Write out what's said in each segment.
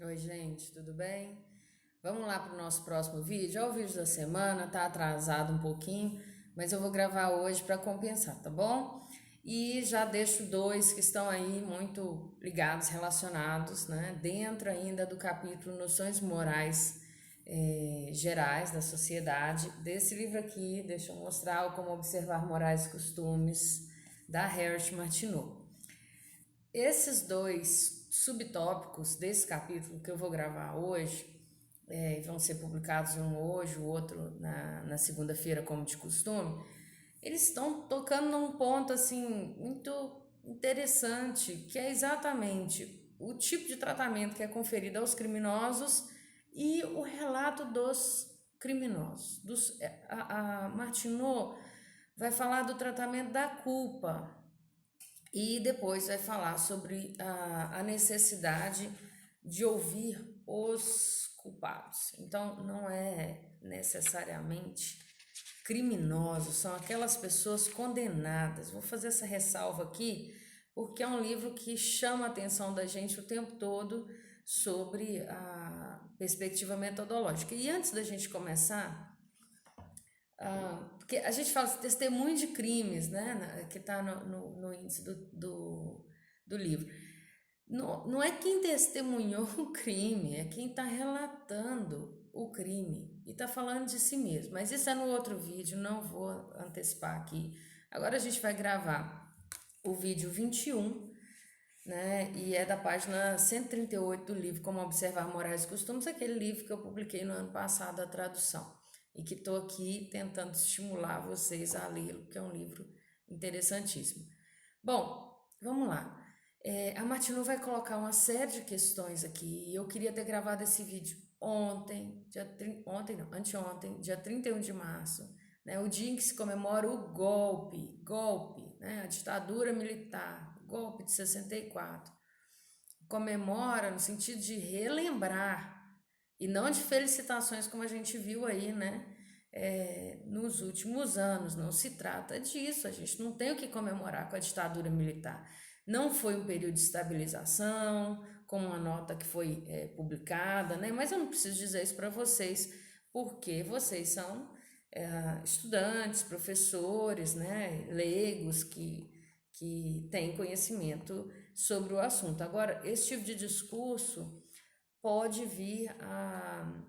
Oi, gente, tudo bem? Vamos lá para o nosso próximo vídeo. É o vídeo da semana, tá atrasado um pouquinho, mas eu vou gravar hoje para compensar, tá bom? E já deixo dois que estão aí muito ligados, relacionados, né? Dentro ainda do capítulo Noções Morais Gerais da Sociedade. Desse livro aqui, deixa eu mostrar o Como Observar Morais e Costumes, da Harriet Martineau. Esses dois subtópicos desse capítulo que eu vou gravar hoje, vão ser publicados um hoje, o outro na segunda-feira, como de costume, eles estão tocando num ponto assim muito interessante, que é exatamente o tipo de tratamento que é conferido aos criminosos e o relato dos criminosos. A Martineau vai falar do tratamento da culpa, e depois vai falar sobre a necessidade de ouvir os culpados. Então, não é necessariamente criminosos, são aquelas pessoas condenadas. Vou fazer essa ressalva aqui, porque é um livro que chama a atenção da gente o tempo todo sobre a perspectiva metodológica. E antes da gente começar, porque a gente fala de testemunho de crimes, né, que está no índice do livro. Não é quem testemunhou o crime, é quem está relatando o crime e está falando de si mesmo. Mas isso é no outro vídeo, não vou antecipar aqui. Agora a gente vai gravar o vídeo 21, né? E é da página 138 do livro Como Observar Morais e Costumes, aquele livro que eu publiquei no ano passado, a tradução. E que estou aqui tentando estimular vocês a lê-lo, que é um livro interessantíssimo. Bom, vamos lá. A Martineau vai colocar uma série de questões aqui. Eu queria ter gravado esse vídeo ontem, anteontem, dia 31 de março, né, o dia em que se comemora o golpe, né, a ditadura militar, o golpe de 64. Comemora no sentido de relembrar e não de felicitações como a gente viu aí, né? Nos últimos anos. Não se trata disso, a gente não tem o que comemorar com a ditadura militar. Não foi um período de estabilização, como uma nota que foi publicada, né? Mas eu não preciso dizer isso para vocês, porque vocês são estudantes, professores, né? Leigos que têm conhecimento sobre o assunto. Agora, esse tipo de discurso pode vir a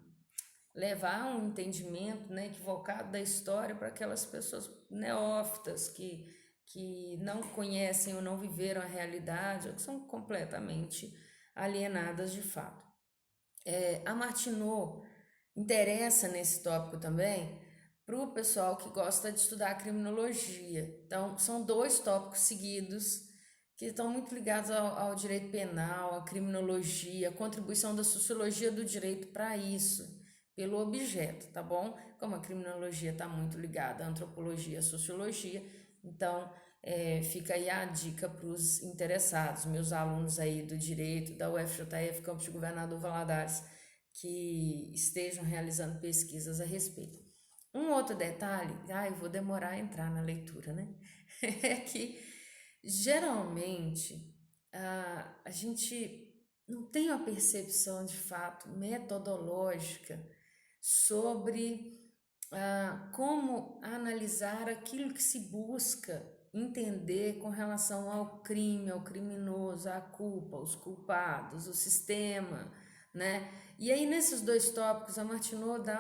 levar a um entendimento, né, equivocado da história para aquelas pessoas neófitas que não conhecem ou não viveram a realidade ou que são completamente alienadas de fato. A Martineau interessa nesse tópico também para o pessoal que gosta de estudar criminologia. Então, são dois tópicos seguidos que estão muito ligados ao direito penal, à criminologia, a contribuição da sociologia do direito para isso, pelo objeto, tá bom? Como a criminologia está muito ligada à antropologia, à sociologia, então fica aí a dica para os interessados, meus alunos aí do direito, da UFJF, Campus de Governador Valadares, que estejam realizando pesquisas a respeito. Um outro detalhe, eu vou demorar a entrar na leitura, né? É que geralmente a gente não tem uma percepção de fato metodológica sobre como analisar aquilo que se busca entender com relação ao crime, ao criminoso, à culpa, os culpados, o sistema, né? E aí, nesses dois tópicos, a Martineau dá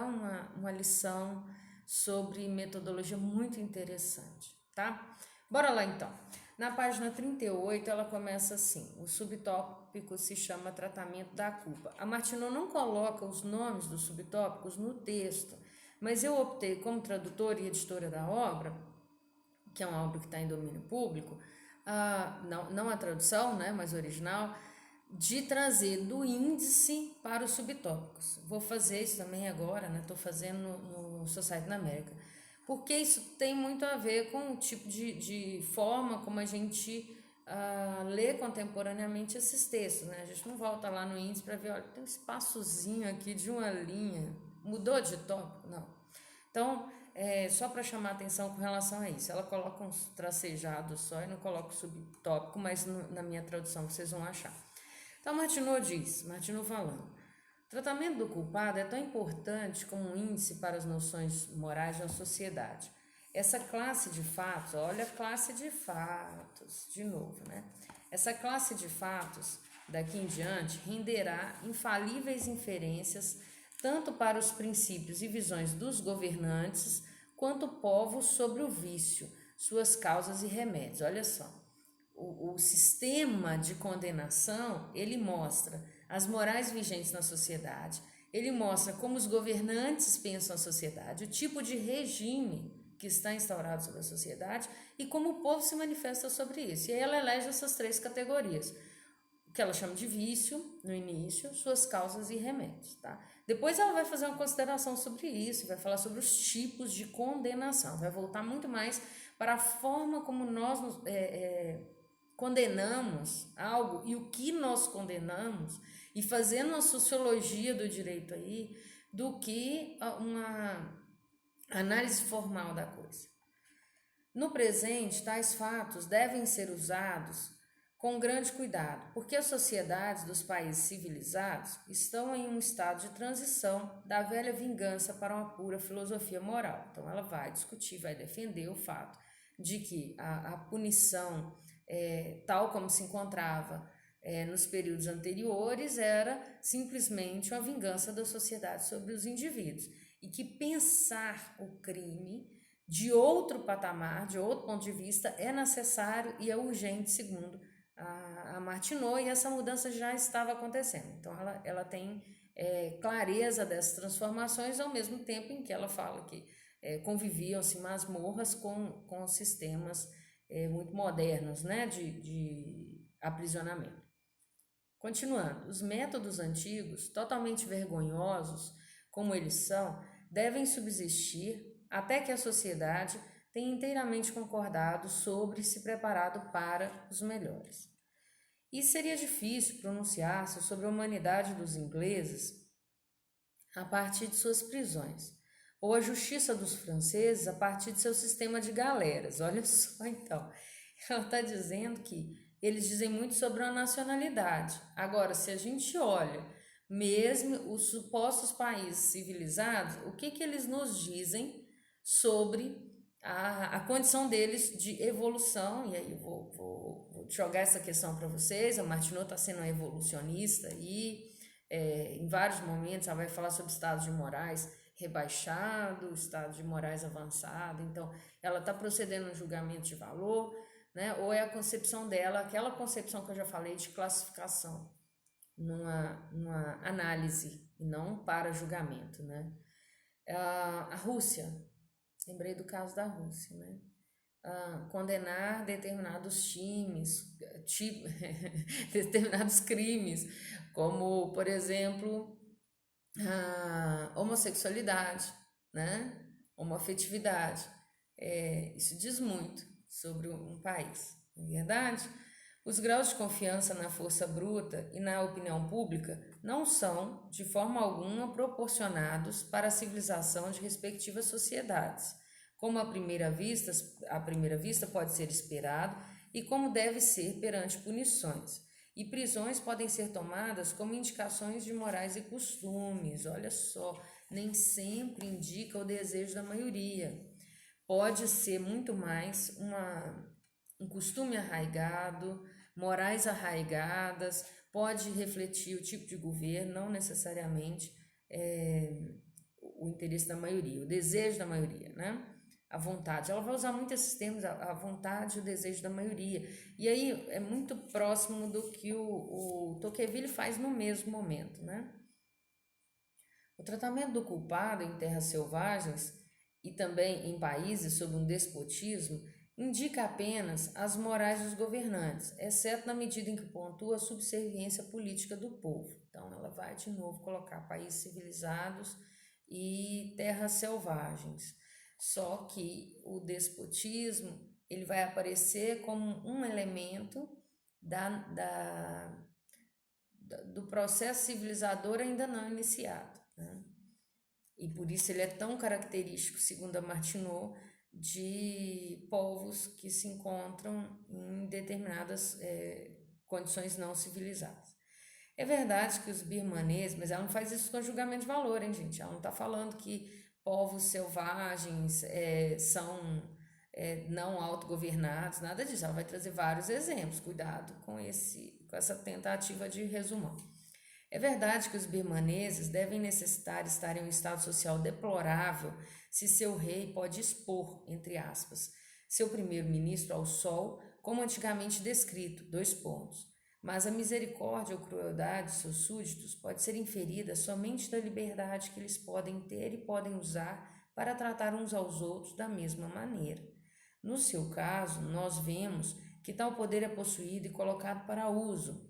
uma lição sobre metodologia muito interessante, tá? Bora lá então. Na página 38, ela começa assim: o subtópico se chama Tratamento da Culpa. A Martineau não coloca os nomes dos subtópicos no texto, mas eu optei, como tradutora e editora da obra, que é uma obra que está em domínio público, não a tradução, né, mas o original, de trazer do índice para os subtópicos. Vou fazer isso também agora, né? Estou fazendo no Society na América, porque isso tem muito a ver com o tipo de forma como a gente lê contemporaneamente esses textos, né? A gente não volta lá no índice para ver, olha, tem um espaçozinho aqui de uma linha, mudou de tópico? Não. Então, só para chamar atenção com relação a isso, ela coloca uns tracejados só e não coloca o subtópico, mas na minha tradução vocês vão achar. Então Martineau falando, o tratamento do culpado é tão importante como um índice para as noções morais de uma sociedade. Essa classe de fatos, olha a classe de fatos, de novo, né? Essa classe de fatos, daqui em diante, renderá infalíveis inferências tanto para os princípios e visões dos governantes, quanto povos sobre o vício, suas causas e remédios. Olha só, o sistema de condenação, ele mostra as morais vigentes na sociedade, ele mostra como os governantes pensam a sociedade, o tipo de regime que está instaurado sobre a sociedade e como o povo se manifesta sobre isso. E aí ela elege essas 3 categorias, o que ela chama de vício no início, suas causas e remédios, tá? Depois ela vai fazer uma consideração sobre isso, vai falar sobre os tipos de condenação, vai voltar muito mais para a forma como nós condenamos algo e o que nós condenamos, e fazendo uma sociologia do direito aí, do que uma análise formal da coisa. No presente, tais fatos devem ser usados com grande cuidado, porque as sociedades dos países civilizados estão em um estado de transição da velha vingança para uma pura filosofia moral. Então ela vai discutir, vai defender o fato de que a punição, tal como se encontrava nos períodos anteriores, era simplesmente uma vingança da sociedade sobre os indivíduos, e que pensar o crime de outro patamar, de outro ponto de vista, é necessário e é urgente, segundo a Martineau, e essa mudança já estava acontecendo. Então ela tem clareza dessas transformações, ao mesmo tempo em que ela fala que conviviam-se masmorras com sistemas muito modernos, né, de aprisionamento. Continuando, os métodos antigos, totalmente vergonhosos como eles são, devem subsistir até que a sociedade tenha inteiramente concordado sobre se preparado para os melhores. E seria difícil pronunciar-se sobre a humanidade dos ingleses a partir de suas prisões, ou a justiça dos franceses a partir de seu sistema de galeras. Olha só, então, ela está dizendo que eles dizem muito sobre a nacionalidade. Agora, se a gente olha mesmo os supostos países civilizados, o que eles nos dizem sobre a condição deles de evolução? E aí eu vou jogar essa questão para vocês. A Martineau está sendo uma evolucionista e em vários momentos ela vai falar sobre estados de morais rebaixado, estado de morais avançado. Então ela está procedendo a um julgamento de valor, né? Ou é a concepção dela, aquela concepção que eu já falei de classificação, numa análise e não para julgamento, né? A Rússia, lembrei do caso da Rússia, né? Condenar determinados determinados crimes, como, por exemplo, a homossexualidade, né? Homoafetividade. Isso diz muito sobre um país, não é verdade? Os graus de confiança na força bruta e na opinião pública não são, de forma alguma, proporcionados para a civilização de respectivas sociedades, como à primeira vista pode ser esperado e como deve ser perante punições. E prisões podem ser tomadas como indicações de morais e costumes. Olha só, nem sempre indica o desejo da maioria. Pode ser muito mais um costume arraigado, morais arraigadas, pode refletir o tipo de governo, não necessariamente o interesse da maioria, o desejo da maioria, né? A vontade. Ela vai usar muito esses termos, a vontade e o desejo da maioria. E aí é muito próximo do que o Tocqueville faz no mesmo momento, né? O tratamento do culpado em terras selvagens e também em países sob um despotismo indica apenas as morais dos governantes, exceto na medida em que pontua a subserviência política do povo. Então ela vai de novo colocar países civilizados e terras selvagens. Só que o despotismo ele vai aparecer como um elemento do processo civilizador ainda não iniciado, né? E por isso ele é tão característico, segundo a Martineau, de povos que se encontram em determinadas condições não civilizadas. É verdade que os birmaneses, mas ela não faz isso com julgamento de valor, hein, gente? Ela não está falando que povos selvagens são não autogovernados, nada disso. Ela vai trazer vários exemplos. Cuidado com essa tentativa de resumão. É verdade que os birmaneses devem necessitar estar em um estado social deplorável se seu rei pode expor, entre aspas, seu primeiro-ministro ao sol, como antigamente descrito, dois pontos. Mas a misericórdia ou crueldade de seus súditos pode ser inferida somente da liberdade que eles podem ter e podem usar para tratar uns aos outros da mesma maneira. No seu caso, nós vemos que tal poder é possuído e colocado para uso.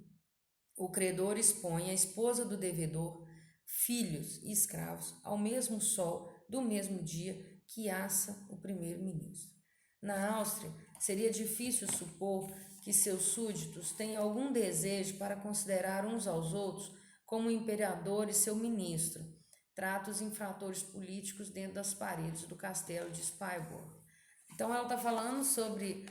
O credor expõe a esposa do devedor, filhos e escravos ao mesmo sol do mesmo dia que assa o primeiro-ministro. Na Áustria, seria difícil supor que seus súditos tenham algum desejo para considerar uns aos outros como o imperador e seu ministro, trata os infratores políticos dentro das paredes do castelo de Spyborg. Então, ela está falando sobre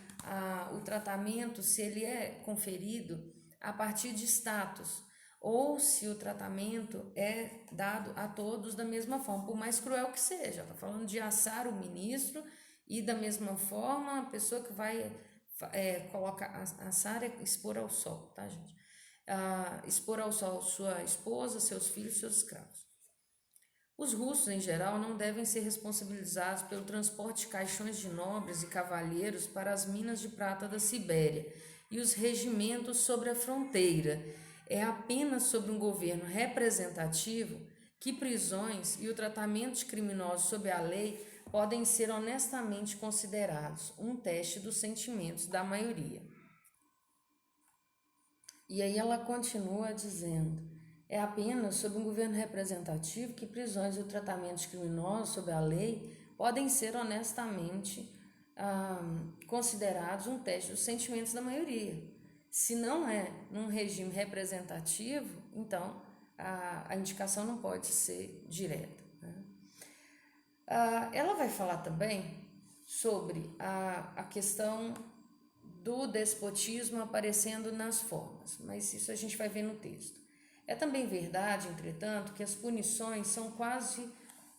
o tratamento, se ele é conferido a partir de status, ou se o tratamento é dado a todos da mesma forma, por mais cruel que seja. Ela está falando de assar o ministro e, da mesma forma, a pessoa que vai colocar, assar é expor ao sol, tá, gente? Expor ao sol sua esposa, seus filhos, seus escravos. Os russos, em geral, não devem ser responsabilizados pelo transporte de caixões de nobres e cavalheiros para as minas de prata da Sibéria e os regimentos sobre a fronteira. É apenas sobre um governo representativo que prisões e o tratamento de criminosos sob a lei podem ser honestamente considerados um teste dos sentimentos da maioria. E aí ela continua dizendo: é apenas sob um governo representativo que prisões e o tratamento de criminosos sob a lei podem ser honestamente considerados um teste dos sentimentos da maioria. Se não é num regime representativo, então a indicação não pode ser direta, né? Ela vai falar também sobre a questão do despotismo aparecendo nas formas, mas isso a gente vai ver no texto. É também verdade, entretanto, que as punições são quase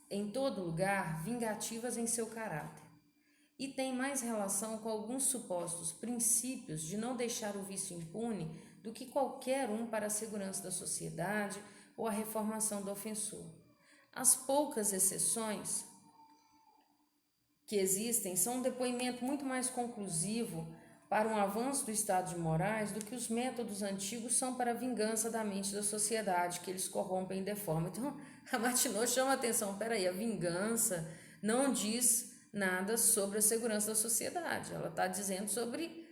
em todo lugar vingativas em seu caráter e têm mais relação com alguns supostos princípios de não deixar o vício impune do que qualquer um para a segurança da sociedade ou a reformação do ofensor. As poucas exceções que existem são um depoimento muito mais conclusivo para um avanço do estado de morais do que os métodos antigos são para a vingança da mente da sociedade, que eles corrompem e deformam. Então, a Martineau chama a atenção, peraí, a vingança não diz nada sobre a segurança da sociedade, ela está dizendo sobre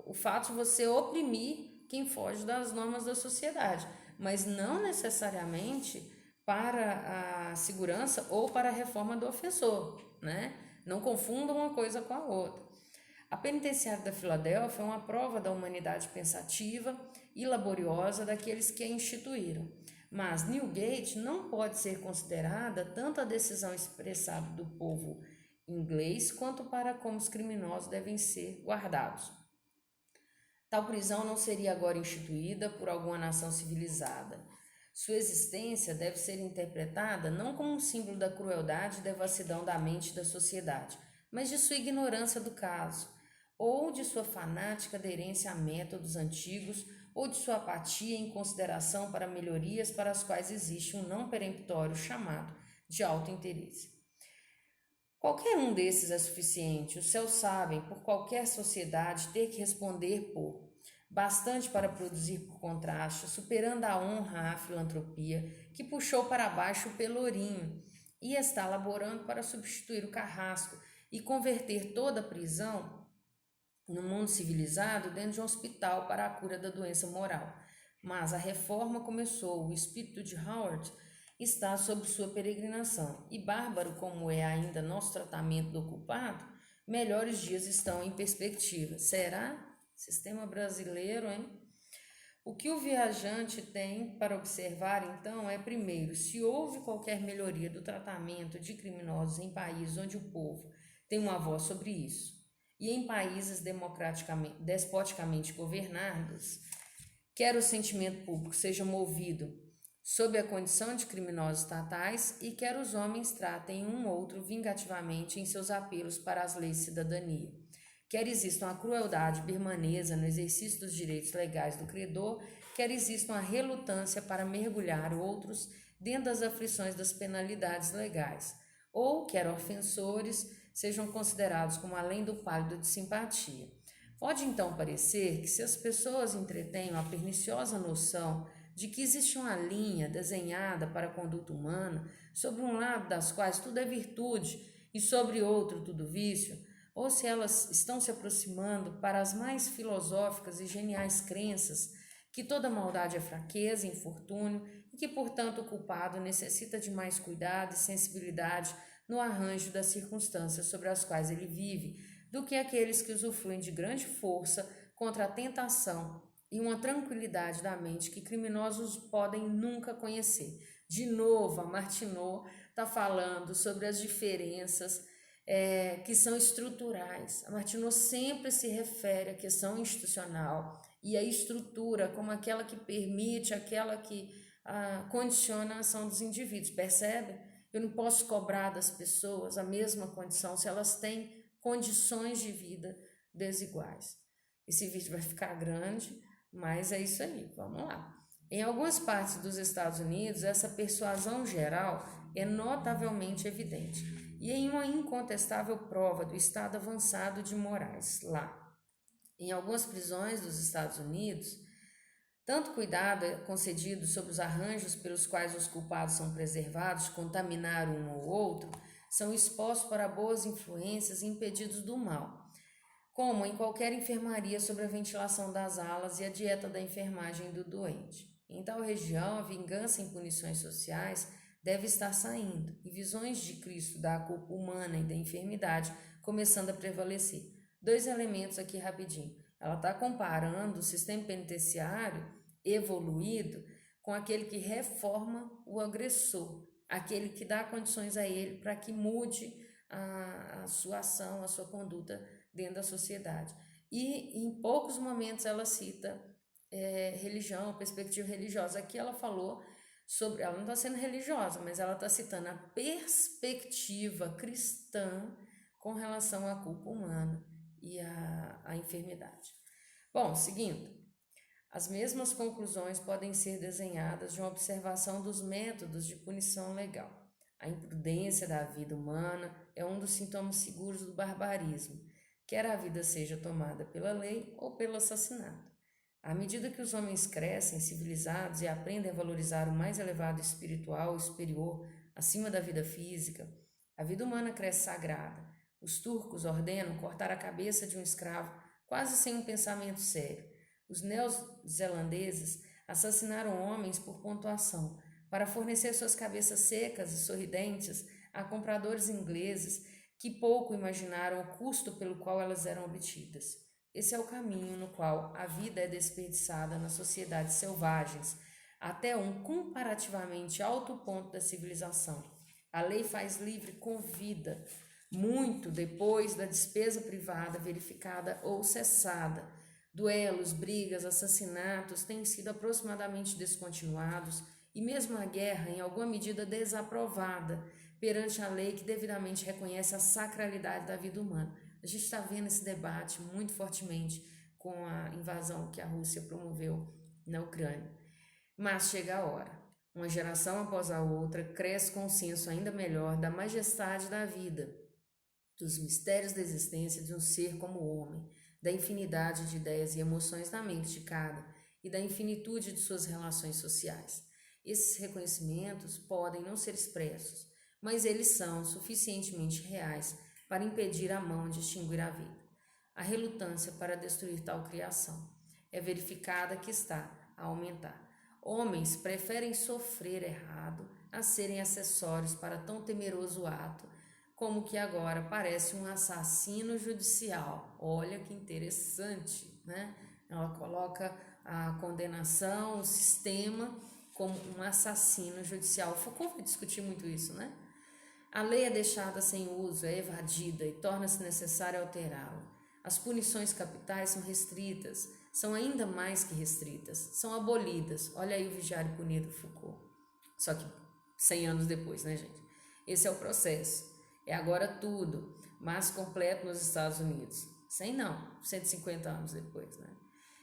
o fato de você oprimir quem foge das normas da sociedade, mas não necessariamente para a segurança ou para a reforma do ofensor, né? Não confundam uma coisa com a outra. A penitenciária da Filadélfia é uma prova da humanidade pensativa e laboriosa daqueles que a instituíram, mas Newgate não pode ser considerada tanto a decisão expressada do povo inglês quanto para como os criminosos devem ser guardados. Tal prisão não seria agora instituída por alguma nação civilizada. Sua existência deve ser interpretada não como um símbolo da crueldade e devassidão da mente da sociedade, mas de sua ignorância do caso, ou de sua fanática aderência a métodos antigos, ou de sua apatia em consideração para melhorias para as quais existe um não peremptório chamado de alto interesse. Qualquer um desses é suficiente, os céus sabem, por qualquer sociedade, ter que responder por bastante para produzir por contraste, superando a honra à filantropia, que puxou para baixo o pelourinho e está laborando para substituir o carrasco e converter toda a prisão no mundo civilizado dentro de um hospital para a cura da doença moral. Mas a reforma começou, o espírito de Howard está sob sua peregrinação, e bárbaro como é ainda nosso tratamento do culpado, melhores dias estão em perspectiva. Será? Sistema brasileiro, hein? O que o viajante tem para observar, então, é, primeiro, se houve qualquer melhoria do tratamento de criminosos em países onde o povo tem uma voz sobre isso, e em países despoticamente governados, quer o sentimento público seja movido sob a condição de criminosos estatais e quer os homens tratem um outro vingativamente em seus apelos para as leis de cidadania. Quer exista uma crueldade birmanesa no exercício dos direitos legais do credor, quer exista uma relutância para mergulhar outros dentro das aflições das penalidades legais, ou quer ofensores sejam considerados como além do pálido de simpatia. Pode então parecer que se as pessoas entretenham a perniciosa noção de que existe uma linha desenhada para a conduta humana, sobre um lado das quais tudo é virtude e sobre outro tudo vício, ou se elas estão se aproximando para as mais filosóficas e geniais crenças que toda maldade é fraqueza, infortúnio e que, portanto, o culpado necessita de mais cuidado e sensibilidade no arranjo das circunstâncias sobre as quais ele vive, do que aqueles que usufruem de grande força contra a tentação e uma tranquilidade da mente que criminosos podem nunca conhecer. De novo, a Martineau está falando sobre as diferenças que são estruturais. A Martineau sempre se refere à questão institucional e à estrutura como aquela que permite, aquela que condiciona a ação dos indivíduos. Percebe? Eu não posso cobrar das pessoas a mesma condição se elas têm condições de vida desiguais. Esse vídeo vai ficar grande, mas é isso aí, vamos lá. Em algumas partes dos Estados Unidos, essa persuasão geral é notavelmente evidente e em uma incontestável prova do estado avançado de morais lá. Em algumas prisões dos Estados Unidos, tanto cuidado é concedido sobre os arranjos pelos quais os culpados são preservados de contaminar um ou outro, são expostos para boas influências e impedidos do mal, como em qualquer enfermaria sobre a ventilação das alas e a dieta da enfermagem do doente. Em tal região, a vingança em punições sociais deve estar saindo, e visões de Cristo da culpa humana e da enfermidade começando a prevalecer. 2 elementos aqui rapidinho. Ela está comparando o sistema penitenciário evoluído com aquele que reforma o agressor, aquele que dá condições a ele para que mude a sua ação, a sua conduta dentro da sociedade. E em poucos momentos ela cita religião, perspectiva religiosa. Aqui ela falou sobre, ela não está sendo religiosa, mas ela está citando a perspectiva cristã com relação à culpa humana e à enfermidade. Bom, seguindo, as mesmas conclusões podem ser desenhadas de uma observação dos métodos de punição legal. A imprudência da vida humana é um dos sintomas seguros do barbarismo, quer a vida seja tomada pela lei ou pelo assassinato. À medida que os homens crescem civilizados e aprendem a valorizar o mais elevado espiritual e superior acima da vida física, a vida humana cresce sagrada. Os turcos ordenam cortar a cabeça de um escravo quase sem um pensamento sério. Os neozelandeses assassinaram homens por pontuação, para fornecer suas cabeças secas e sorridentes a compradores ingleses que pouco imaginaram o custo pelo qual elas eram obtidas. Esse é o caminho no qual a vida é desperdiçada nas sociedades selvagens, até um comparativamente alto ponto da civilização. A lei faz livre com vida, muito depois da despesa privada verificada ou cessada. Duelos, brigas, assassinatos têm sido aproximadamente descontinuados e mesmo a guerra, em alguma medida, desaprovada perante a lei que devidamente reconhece a sacralidade da vida humana. A gente está vendo esse debate muito fortemente com a invasão que a Rússia promoveu na Ucrânia. Mas chega a hora. Uma geração após a outra cresce com um senso ainda melhor da majestade da vida, dos mistérios da existência de um ser como o homem, da infinidade de ideias e emoções na mente de cada e da infinitude de suas relações sociais. Esses reconhecimentos podem não ser expressos, mas eles são suficientemente reais para impedir a mão de extinguir a vida. A relutância para destruir tal criação é verificada que está a aumentar. Homens preferem sofrer errado a serem acessórios para tão temeroso ato, como que agora parece um assassino judicial. Olha que interessante, né? Ela coloca a condenação, o sistema, como um assassino judicial. Foucault vai discutir muito isso, né? A lei é deixada sem uso, é evadida e torna-se necessário alterá-la. As punições capitais são restritas, são ainda mais que restritas, são abolidas. Olha aí o Vigiar e Punir do Foucault. Só que 100 anos depois, né, gente? Esse é o processo. É agora tudo, mas completo nos Estados Unidos. 100 não, 150 anos depois, né?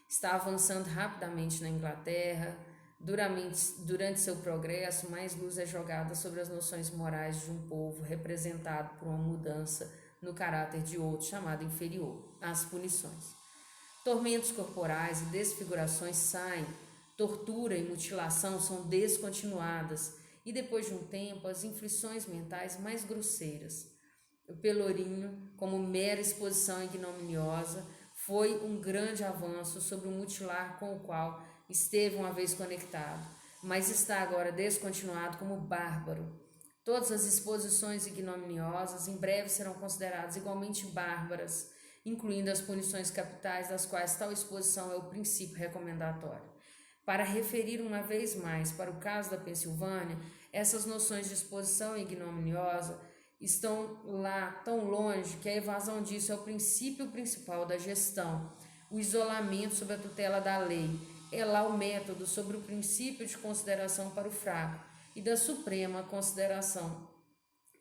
Está avançando rapidamente na Inglaterra. Durante seu progresso, mais luz é jogada sobre as noções morais de um povo representado por uma mudança no caráter de outro, chamado inferior, as punições. Tormentos corporais e desfigurações saem, tortura e mutilação são descontinuadas, e depois de um tempo, as inflições mentais mais grosseiras. O pelourinho, como mera exposição ignominiosa, foi um grande avanço sobre o mutilar com o qual esteve uma vez conectado, mas está agora descontinuado como bárbaro. Todas as exposições ignominiosas em breve serão consideradas igualmente bárbaras, incluindo as punições capitais, das quais tal exposição é o princípio recomendatório. Para referir uma vez mais para o caso da Pensilvânia, essas noções de exposição ignominiosa estão lá tão longe que a evasão disso é o princípio principal da gestão, o isolamento sob a tutela da lei. É lá o método sobre o princípio de consideração para o fraco e da suprema consideração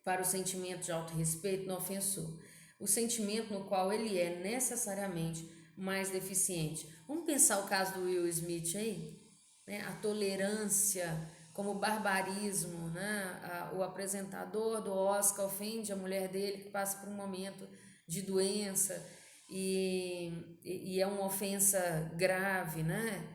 para o sentimento de autorrespeito no ofensor, o sentimento no qual ele é necessariamente mais deficiente. Vamos pensar o caso do Will Smith aí, né? A tolerância como barbarismo, né? O apresentador do Oscar ofende a mulher dele que passa por um momento de doença e é uma ofensa grave, né?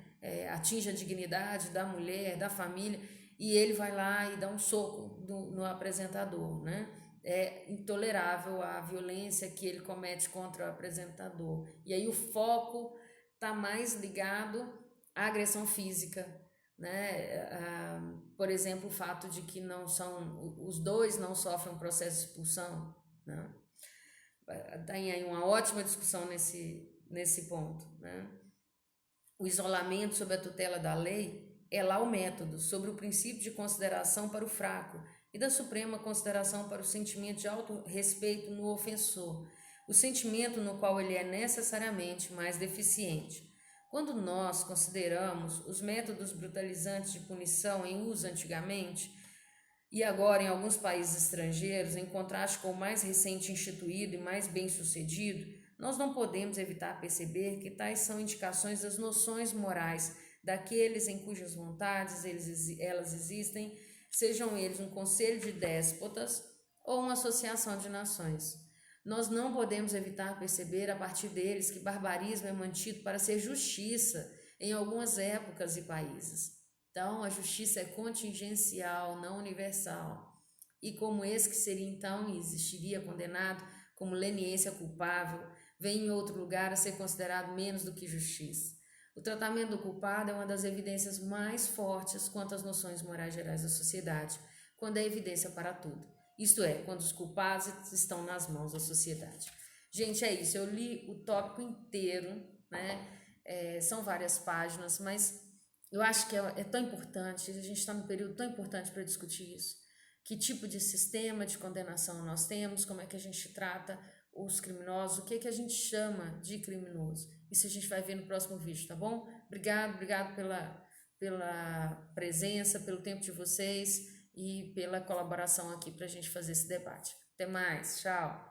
Atinge a dignidade da mulher, da família, e ele vai lá e dá um soco no apresentador, né? É intolerável a violência que ele comete contra o apresentador. E aí o foco está mais ligado à agressão física, né? Por exemplo, o fato de que os dois não sofrem um processo de expulsão, né? Tem aí uma ótima discussão nesse ponto, né? O isolamento sob a tutela da lei é lá o método, sobre o princípio de consideração para o fraco e da suprema consideração para o sentimento de autorrespeito no ofensor, o sentimento no qual ele é necessariamente mais deficiente. Quando nós consideramos os métodos brutalizantes de punição em uso antigamente, e agora em alguns países estrangeiros, em contraste com o mais recente instituído e mais bem-sucedido, nós não podemos evitar perceber que tais são indicações das noções morais daqueles em cujas vontades elas existem, sejam eles um conselho de déspotas ou uma associação de nações. Nós não podemos evitar perceber a partir deles que barbarismo é mantido para ser justiça em algumas épocas e países. Então, a justiça é contingencial, não universal. E como esse que seria então e existiria condenado como leniência culpável, vem em outro lugar a ser considerado menos do que justiça. O tratamento do culpado é uma das evidências mais fortes quanto às noções morais gerais da sociedade, quando é evidência para tudo. Isto é, quando os culpados estão nas mãos da sociedade. Gente, é isso. Eu li o tópico inteiro, né? São várias páginas, mas eu acho que é tão importante, a gente está num período tão importante para discutir isso. Que tipo de sistema de condenação nós temos, como é que a gente trata os criminosos, o que a gente chama de criminoso. Isso a gente vai ver no próximo vídeo, tá bom? Obrigado pela presença, pelo tempo de vocês e pela colaboração aqui para a gente fazer esse debate. Até mais, tchau!